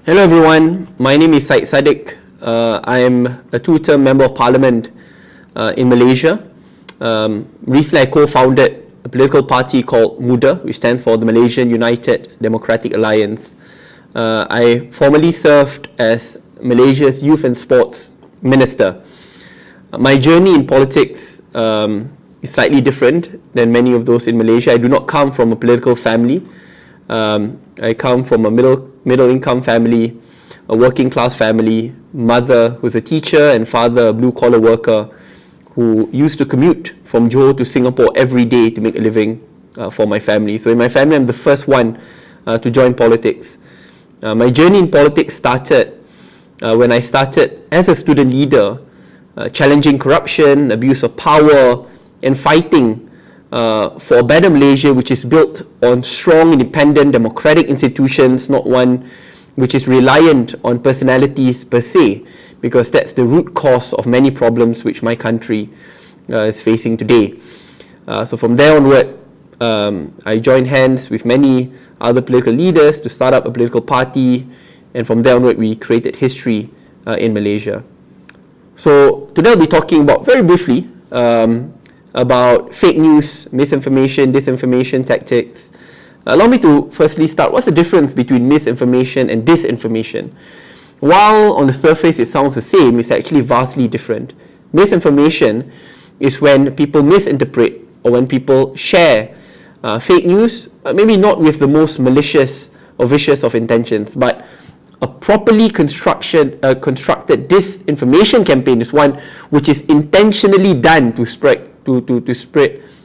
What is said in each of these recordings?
Hello everyone, my name is Syed Saddiq. I am a two-term Member of Parliament in Malaysia. Recently I co-founded a political party called MUDA, which stands for the Malaysian United Democratic Alliance. I formerly served as Malaysia's Youth and Sports Minister. My journey in politics is slightly different than many of those in Malaysia. I do not come from a political family. I come from a middle income family, a working class family, mother who's a teacher and father a blue collar worker who used to commute from Johor to Singapore every day to make a living for my family. So in my family, I'm the first one to join politics. My journey in politics started when I started as a student leader, challenging corruption, abuse of power, and fighting for a better Malaysia which is built on strong, independent, democratic institutions, not one which is reliant on personalities per se, because that's the root cause of many problems which my country is facing today. So from there onward, I joined hands with many other political leaders to start up a political party, and from there onward we created history in Malaysia. So today I'll be talking about, very briefly, about fake news, misinformation, disinformation tactics. Allow me to firstly start, what's the difference between misinformation and disinformation? While on the surface it sounds the same, it's actually vastly different. Misinformation is when people misinterpret or when people share fake news, maybe not with the most malicious or vicious of intentions, but a properly constructed disinformation campaign is one which is intentionally done to spread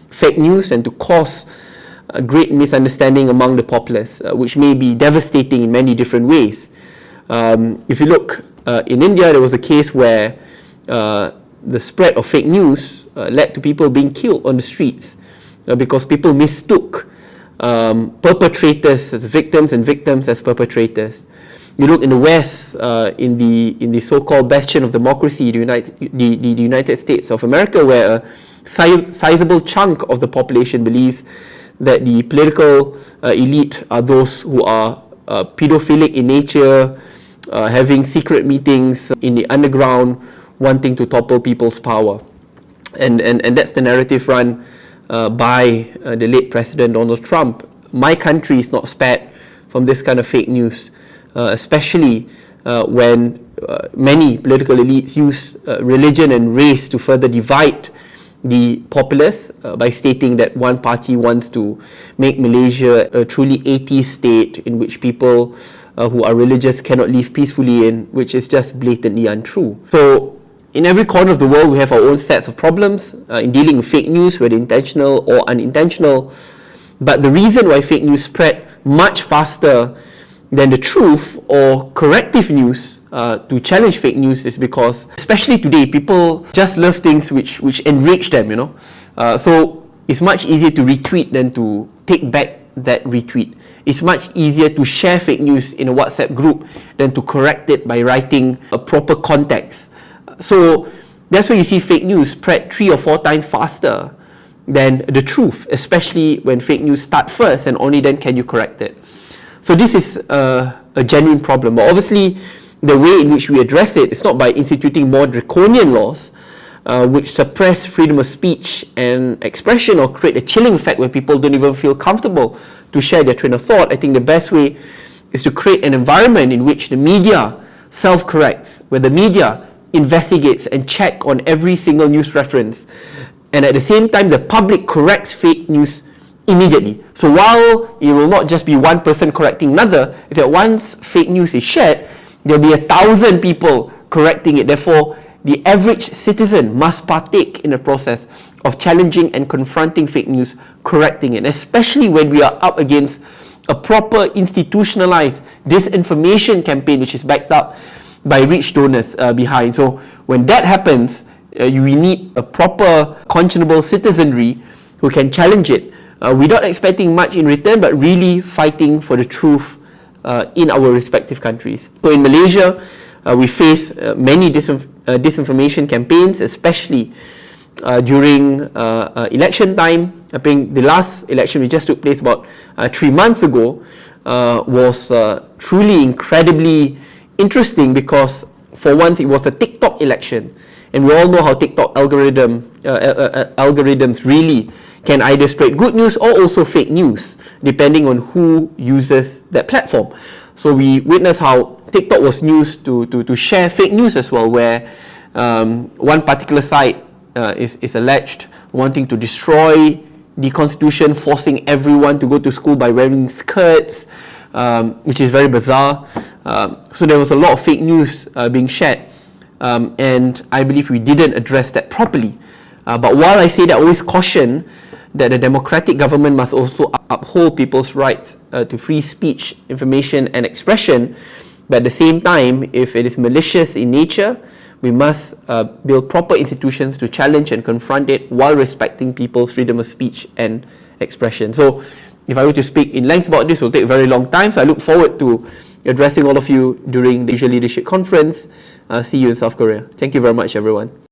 fake news and to cause a great misunderstanding among the populace, which may be devastating in many different ways. If you look in India, there was a case where the spread of fake news led to people being killed on the streets because people mistook perpetrators as victims and victims as perpetrators. You look in the West, in the so-called bastion of democracy, the United States of America, where a sizable chunk of the population believes that the political elite are those who are pedophilic in nature, having secret meetings in the underground, wanting to topple people's power. And that's the narrative run by the late President Donald Trump. My country is not spared from this kind of fake news, especially when many political elites use religion and race to further divide the populace by stating that one party wants to make Malaysia a truly atheist state in which people who are religious cannot live peacefully in, which is just blatantly untrue. So in every corner of the world we have our own sets of problems in dealing with fake news, whether intentional or unintentional. But the reason why fake news spread much faster than the truth or corrective news to challenge fake news is because, especially today, people just love things which enrich them, so it's much easier to retweet than to take back that retweet. It's much easier to share fake news in a WhatsApp group than to correct it by writing a proper context. So that's why you see fake news spread 3 or 4 times faster than the truth, especially when fake news start first and only then can you correct it. So this is a genuine problem, but obviously the way in which we address it is not by instituting more draconian laws which suppress freedom of speech and expression or create a chilling effect where people don't even feel comfortable to share their train of thought. I think the best way is to create an environment in which the media self-corrects, where the media investigates and check on every single news reference, and at the same time the public corrects fake news immediately. So while it will not just be one person correcting another, is that once fake news is shared, there will be 1,000 people correcting it. Therefore, the average citizen must partake in the process of challenging and confronting fake news, correcting it, especially when we are up against a proper institutionalized disinformation campaign which is backed up by rich donors behind. So when that happens, we need a proper, conscionable citizenry who can challenge it without expecting much in return, but really fighting for the truth in our respective countries. So in Malaysia, we face many disinformation campaigns, especially during election time. I think the last election which just took place about 3 months ago, was truly incredibly interesting, because for once it was a TikTok election, and we all know how TikTok algorithms really can either spread good news or also fake news, depending on who uses that platform. So we witnessed how TikTok was used to share fake news as well, where one particular site is alleged wanting to destroy the constitution, forcing everyone to go to school by wearing skirts, which is very bizarre. So there was a lot of fake news being shared, and I believe we didn't address that properly. But while I say that, I always caution that the democratic government must also uphold people's rights to free speech, information and expression. But at the same time, if it is malicious in nature, we must build proper institutions to challenge and confront it while respecting people's freedom of speech and expression. So if I were to speak in length about this, it will take a very long time. So I look forward to addressing all of you during the Asia Leadership Conference. See you in South Korea. Thank you very much, everyone.